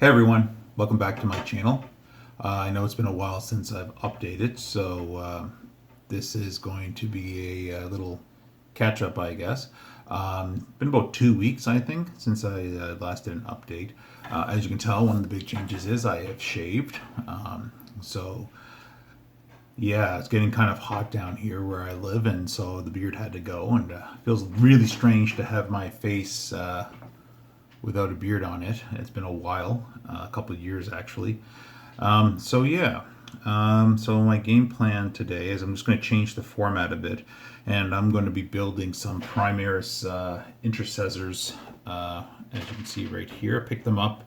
Hey everyone, welcome back to my channel. I know it's been a while since I've updated, so this is going to be a little catch up, I guess. Been about 2 weeks, I think, since I last did an update. As you can tell, one of the big changes is I have shaved. So, yeah, it's getting kind of hot down here where I live, and so the beard had to go, and it feels really strange to have my face without a beard on it. It's been a while, a couple of years actually. So yeah, so my game plan today is I'm just going to change the format a bit, and I'm going to be building some Primaris intercessors. As you can see right here, I picked them up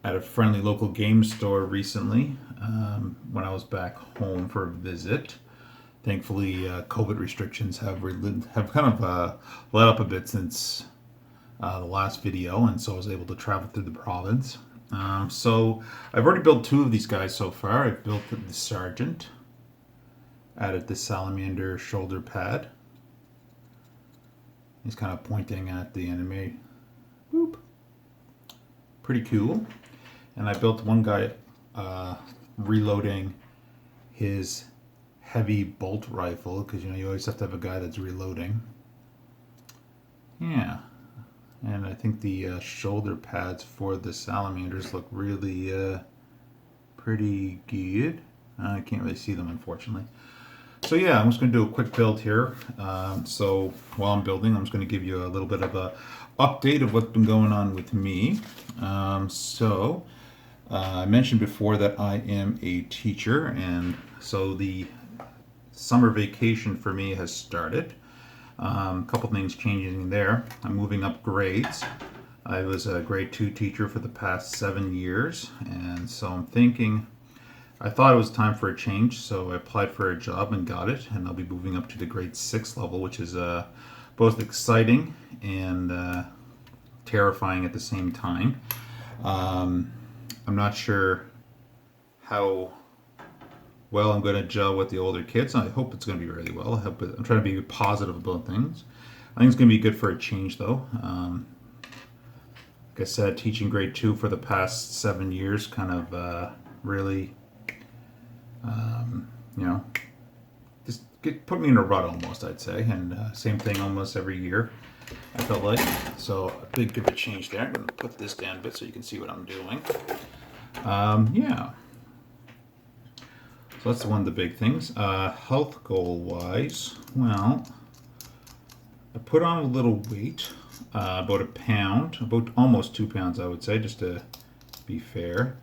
at a friendly local game store recently when I was back home for a visit. Thankfully, COVID restrictions have kind of let up a bit since the last video, and so I was able to travel through the province. So I've already built two of these guys so far. I've built the sergeant, added the salamander shoulder pad. He's kind of pointing at the enemy. Boop. Pretty cool. And I built one guy reloading his heavy bolt rifle, because you always have to have a guy that's reloading. Yeah. And I think the shoulder pads for the salamanders look really pretty good. I can't really see them, unfortunately. So yeah, I'm just going to do a quick build here. So while I'm building, I'm just going to give you a little bit of a update of what's been going on with me. I mentioned before that I am a teacher, and so the summer vacation for me has started. A couple things changing there. I'm moving up grades. I was a grade 2 teacher for the past 7 years, and so I thought it was time for a change, so I applied for a job and got it, and I'll be moving up to the grade 6 level, which is both exciting and terrifying at the same time. I'm not sure how well I'm going to gel with the older kids. I hope it's going to be really well. I'm trying to be positive about things. I think it's going to be good for a change, though. Like I said, teaching grade 2 for the past 7 years kind of really, you know, put me in a rut almost, I'd say. And same thing almost every year, I felt like. So a big good change there. I'm going to put this down a bit so you can see what I'm doing. Yeah. So that's one of the big things. Health goal wise, well, I put on a little weight, about a pound, about almost 2 pounds, I would say, just to be fair.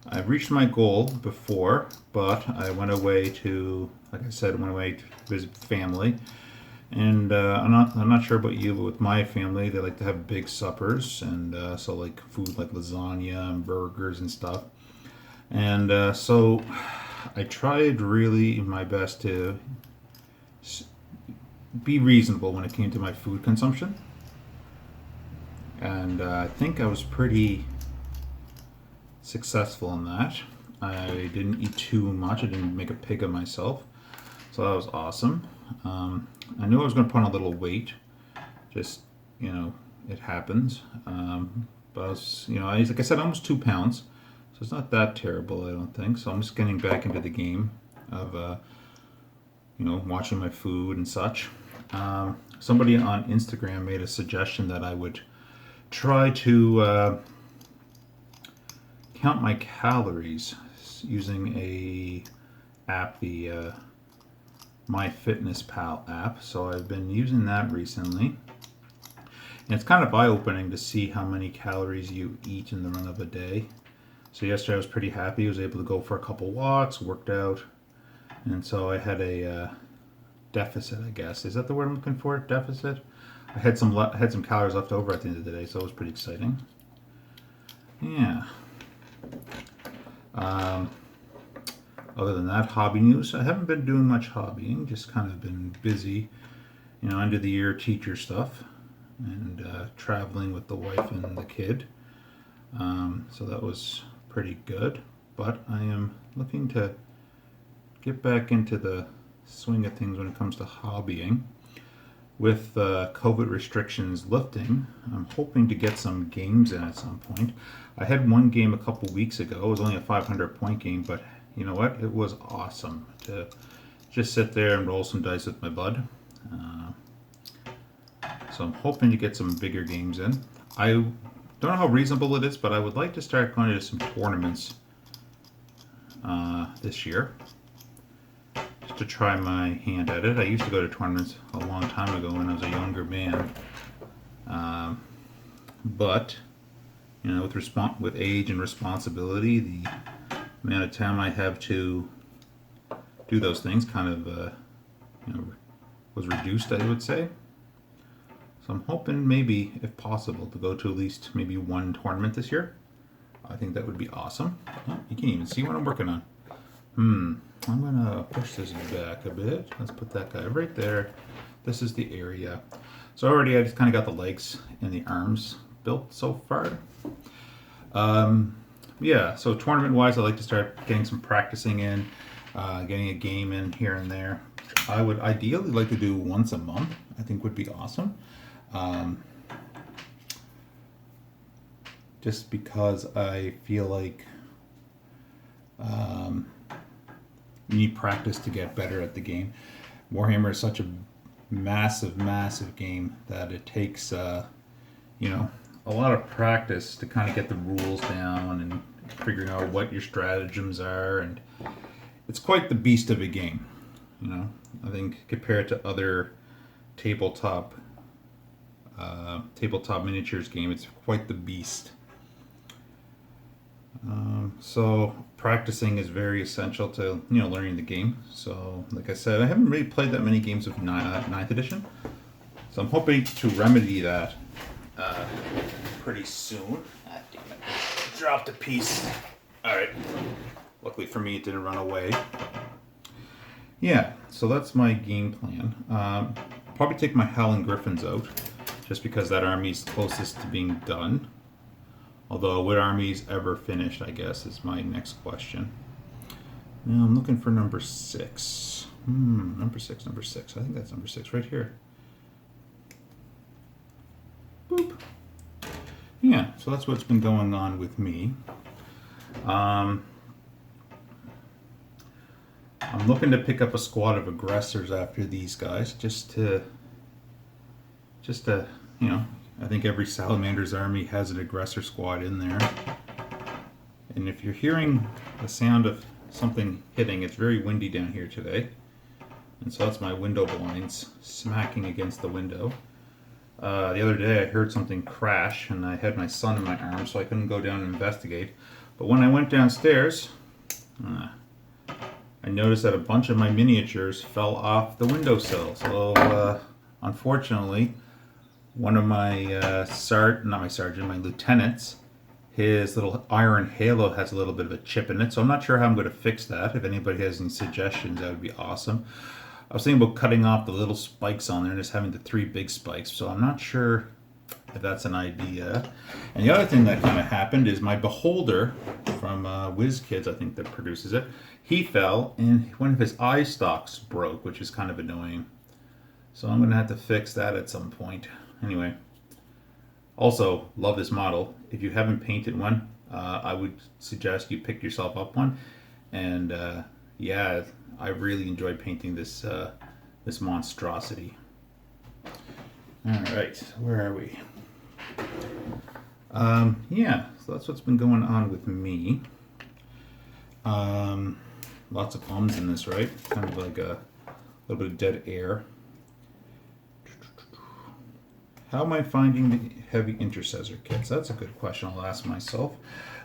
I've reached my goal before, but I went away to, like I said, went away to visit family. And I'm not sure about you, but with my family, they like to have big suppers, and so like food like lasagna and burgers and stuff. And so I tried really my best to be reasonable when it came to my food consumption. And I think I was pretty successful in that. I didn't eat too much, I didn't make a pig of myself. So that was awesome. I knew I was going to put on a little weight. Just, it happens. But I was, like I said, almost 2 pounds. So it's not that terrible, I don't think. So I'm just getting back into the game of, watching my food and such. Somebody on Instagram made a suggestion that I would try to count my calories using a app, the MyFitnessPal app. So I've been using that recently. And it's kind of eye-opening to see how many calories you eat in the run of a day. So yesterday I was pretty happy. I was able to go for a couple walks, worked out, and so I had a deficit, I guess. Is that the word I'm looking for? Deficit? I had some calories left over at the end of the day, so it was pretty exciting. Yeah. Other than that, hobby news. I haven't been doing much hobbying. Just kind of been busy, end of the year teacher stuff, and traveling with the wife and the kid. So that was pretty good. But I am looking to get back into the swing of things when it comes to hobbying. with COVID restrictions lifting, I'm hoping to get some games in at some point. I had one game a couple weeks ago. It was only a 500-point game, but you know what? It was awesome to just sit there and roll some dice with my bud. So I'm hoping to get some bigger games in. I don't know how reasonable it is, but I would like to start going to some tournaments this year, just to try my hand at it. I used to go to tournaments a long time ago when I was a younger man, but you know, with age and responsibility, the amount of time I have to do those things kind of you know, was reduced, I would say. So I'm hoping maybe, if possible, to go to at least maybe one tournament this year. I think that would be awesome. Oh, you can't even see what I'm working on. I'm gonna push this back a bit. Let's put that guy right there. This is the area. So already I just kind of got the legs and the arms built so far. Yeah, so tournament wise, I like to start getting some practicing in, getting a game in here and there. I would ideally like to do once a month. I think would be awesome. Just because I feel like you need practice to get better at the game. Warhammer is such a massive game that it takes you know, a lot of practice to kind of get the rules down and figuring out what your stratagems are, and it's quite the beast of a game. You know, I think compared to other tabletop miniatures game, it's quite the beast. So practicing is very essential to, you know, learning the game. So like I said, I haven't really played that many games of 9th edition, so I'm hoping to remedy that pretty soon. Ah, damn it. Dropped a piece. Alright, luckily for me it didn't run away. Yeah, so that's my game plan. Probably take my Howling Griffins out, just because that army's closest to being done. Although, would armies ever finished, I guess, is my next question. Now, I'm looking for number 6. Number 6. I think that's number 6 right here. Boop. Yeah, so that's what's been going on with me. I'm looking to pick up a squad of aggressors after these guys, just to, you know, I think every Salamanders army has an aggressor squad in there. And if you're hearing the sound of something hitting, it's very windy down here today. And so that's my window blinds smacking against the window. The other day I heard something crash and I had my son in my arms, so I couldn't go down and investigate. But when I went downstairs, I noticed that a bunch of my miniatures fell off the windowsill. So unfortunately, one of my my lieutenants, his little iron halo has a little bit of a chip in it, so I'm not sure how I'm going to fix that. If anybody has any suggestions, that would be awesome. I was thinking about cutting off the little spikes on there and just having the 3 big spikes, so I'm not sure if that's an idea. And the other thing that kind of happened is my beholder from WizKids, I think that produces it, he fell and one of his eye stalks broke, which is kind of annoying. So I'm going to have to fix that at some point. Anyway, also love this model. If you haven't painted one, I would suggest you pick yourself up one. And yeah, I really enjoyed painting this this monstrosity. All right, where are we? Yeah, so that's what's been going on with me. Lots of ums in this, right? Kind of like a little bit of dead air. How am I finding the heavy intercessor kits? That's a good question I'll ask myself.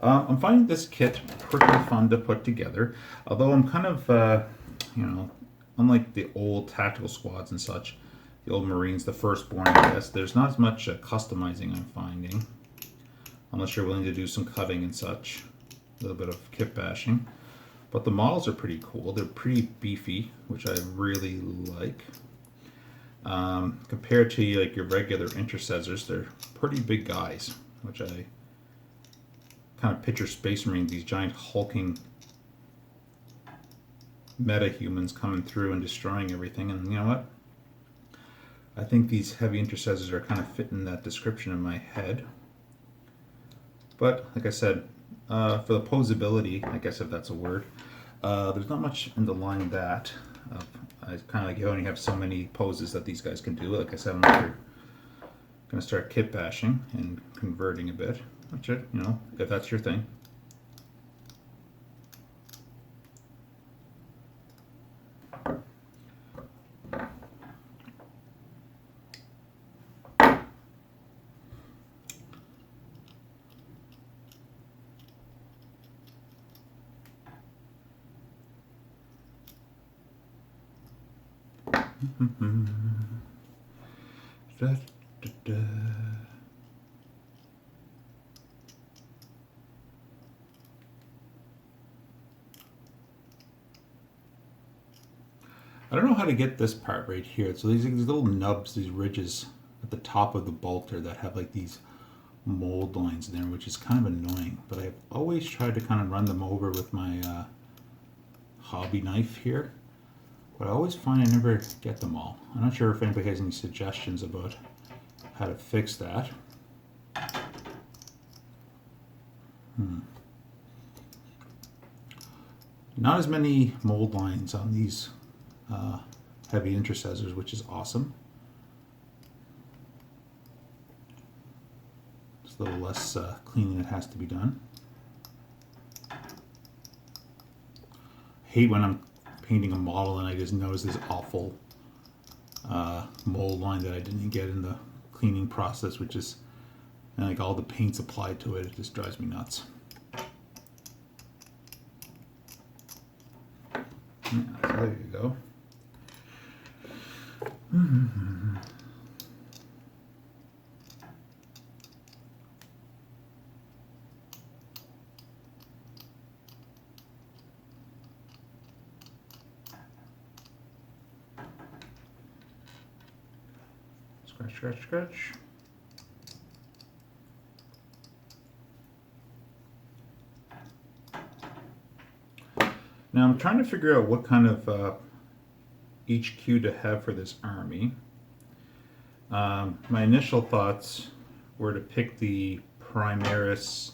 I'm finding this kit pretty fun to put together, although I'm kind of, you know, unlike the old tactical squads and such, the old Marines, the firstborn, I guess, there's not as much customizing I'm finding, unless you're willing to do some cutting and such, a little bit of kit bashing. But the models are pretty cool. They're pretty beefy, which I really like. Compared to like your regular intercessors, they're pretty big guys, which I kind of picture Space Marines, these giant hulking meta humans coming through and destroying everything. And you know what? I think these heavy intercessors are kind of fitting that description in my head. But like I said, for the posability, I guess if that's a word, there's not much in the line that. I kind of like you only have so many poses that these guys can do. Like I said, I'm going to start kit bashing and converting a bit, which, you know, if that's your thing. Da, da, da. I don't know how to get this part right here. So these little nubs, these ridges at the top of the bolter that have like these mold lines in there, which is kind of annoying. But I've always tried to kind of run them over with my hobby knife here. But I always find I never get them all. I'm not sure if anybody has any suggestions about how to fix that. Not as many mold lines on these heavy intercessors, which is awesome. Just a little less cleaning that has to be done. I hate when I'm painting a model and I just notice this awful mold line that I didn't get in the cleaning process, which is like all the paints applied to it. It just drives me nuts. Yeah, so there you go. Scratch, scratch, scratch. Now I'm trying to figure out what kind of HQ to have for this army. My initial thoughts were to pick the Primaris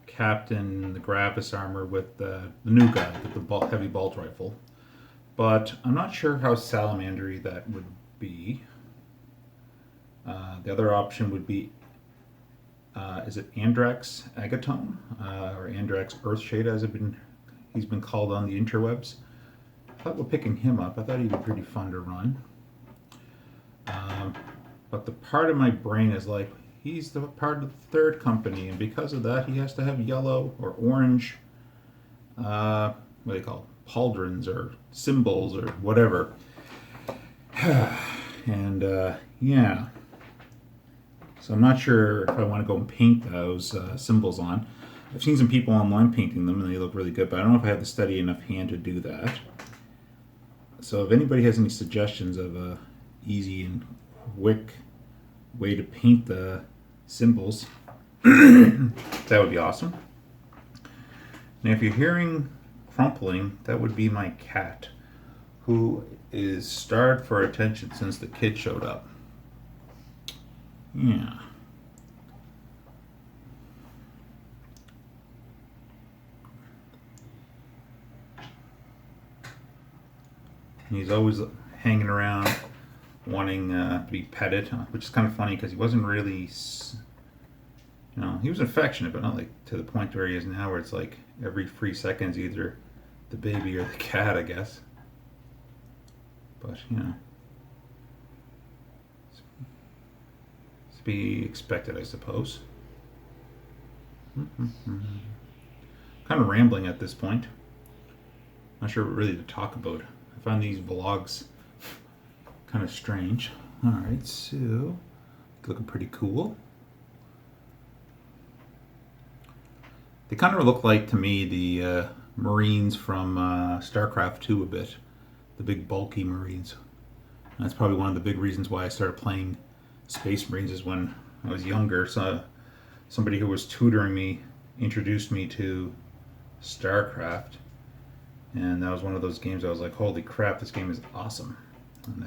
Captain, the Gravis armor with the new guy with the heavy bolt rifle, but I'm not sure how salamandery that would be. The other option would be, is it Andrax Agatone or Andrax Earthshade, as he's been called on the interwebs. I thought we're picking him up. I thought he'd be pretty fun to run. But the part of my brain is like, he's the part of the third company, and because of that, he has to have yellow or orange, what do they call it? Pauldrons or symbols or whatever. And yeah. So I'm not sure if I want to go and paint those symbols on. I've seen some people online painting them and they look really good, but I don't know if I have the steady enough hand to do that. So if anybody has any suggestions of a easy and quick way to paint the symbols, that would be awesome. Now if you're hearing crumpling, that would be my cat, who is starved for attention since the kid showed up. Yeah. He's always hanging around, wanting to be petted, which is kind of funny because he wasn't really, you know, he was affectionate, but not like to the point where he is now, where it's like every 3 seconds either the baby or the cat, I guess. But you know, it's to be expected, I suppose. Kind of rambling at this point. Not sure what really to talk about. I find these vlogs kind of strange. Alright, so looking pretty cool. They kind of look like, to me, the Marines from StarCraft 2 a bit. The big bulky Marines. And that's probably one of the big reasons why I started playing Space Marines, is when I was younger. So somebody who was tutoring me introduced me to StarCraft. And that was one of those games I was like, holy crap, this game is awesome. And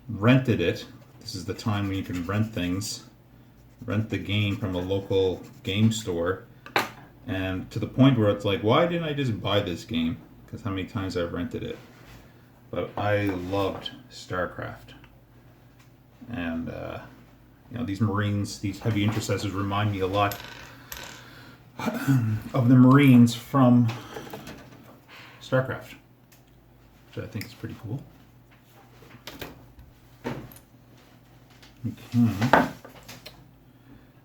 rented it. This is the time when you can rent things, rent the game from a local game store, and to the point where it's like, why didn't I just buy this game? Because how many times I've rented it. But I loved StarCraft, and you know, these Marines, these heavy intercessors remind me a lot of the Marines from StarCraft, which I think is pretty cool. Okay.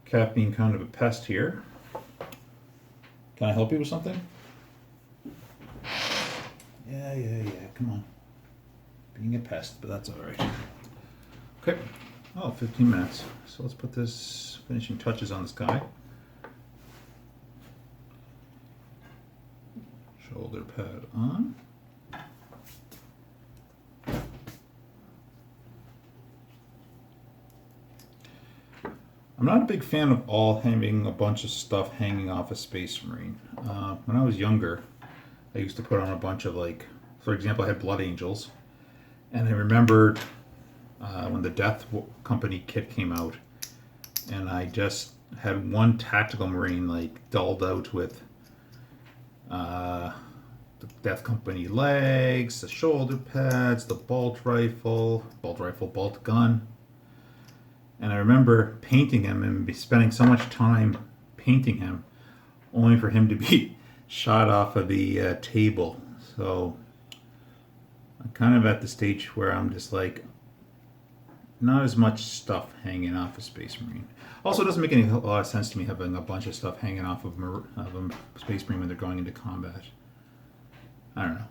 Cat being kind of a pest here. Can I help you with something? Yeah, come on. Being a pest, but that's alright. Okay. Oh, 15 minutes. So let's put this finishing touches on this guy. Shoulder pad on. I'm not a big fan of all having a bunch of stuff hanging off a Space Marine. When I was younger, I used to put on a bunch of, like, for example, I had Blood Angels, and I remembered when the Death Company kit came out, and I just had one tactical Marine, like, dulled out with the Death Company legs, the shoulder pads, the bolt rifle, bolt gun. And I remember painting him and spending so much time painting him, only for him to be shot off of the table. So I'm kind of at the stage where I'm just like, not as much stuff hanging off a Space Marine. Also, it doesn't make a lot of sense to me having a bunch of stuff hanging off of a Space Marine when they're going into combat. I don't know.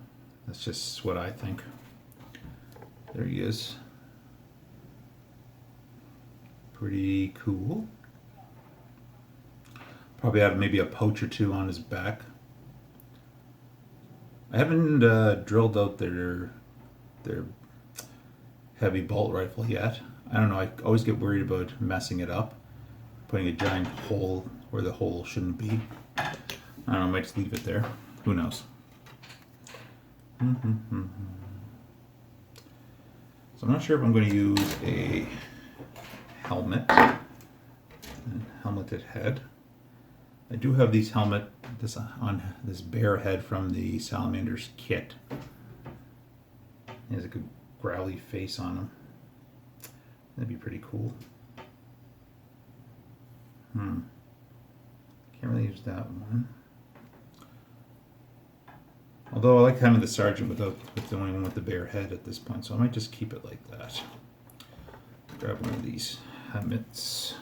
That's just what I think. There he is. Pretty cool. Probably have maybe a pouch or two on his back. I haven't drilled out their heavy bolt rifle yet. I don't know, I always get worried about messing it up, putting a giant hole where the hole shouldn't be. I don't know, I might just leave it there. Who knows? So I'm not sure if I'm going to use a helmet and helmeted head. I do have these on this bear head from the Salamanders kit. He has a good growly face on him. That'd be pretty cool. Can't really use that one. Although I like having the sergeant with the only one with the bear head at this point, so I might just keep it like that. Grab one of these helmets.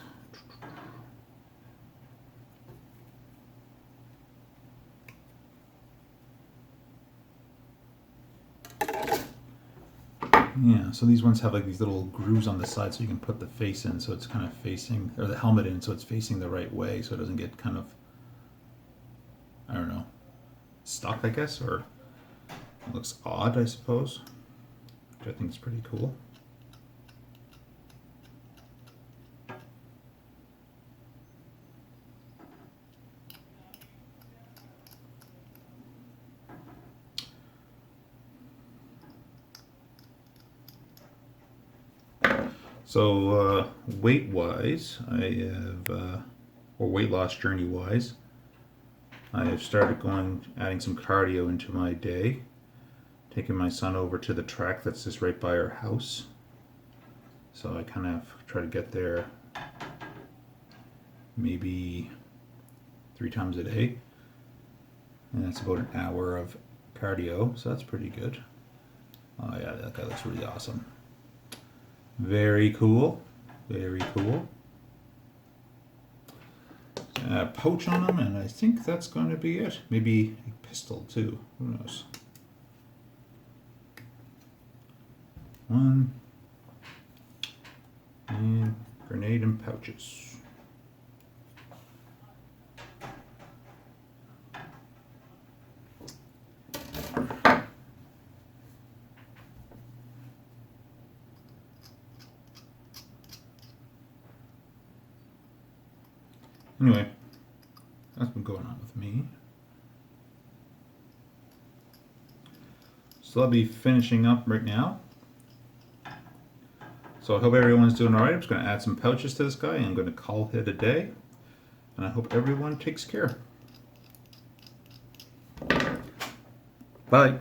Yeah, so these ones have like these little grooves on the side so you can put the face in so it's kind of facing, or the helmet in so it's facing the right way so it doesn't get kind of, I don't know, stuck, I guess, or it looks odd, I suppose, which I think is pretty cool. So weight-wise, I have, or weight loss journey-wise, I have started adding some cardio into my day, taking my son over to the track that's just right by our house. So I kind of try to get there maybe 3 times a day, and that's about an hour of cardio, so that's pretty good. Oh yeah, that guy looks really awesome. Very cool. Very cool. Pouch on him, and I think that's going to be it. Maybe a pistol too. Who knows? 1 and grenade and pouches. Anyway, that's been going on with me. So I'll be finishing up right now. So I hope everyone's doing all right. I'm just going to add some pouches to this guy, and I'm going to call it a day. And I hope everyone takes care. Bye.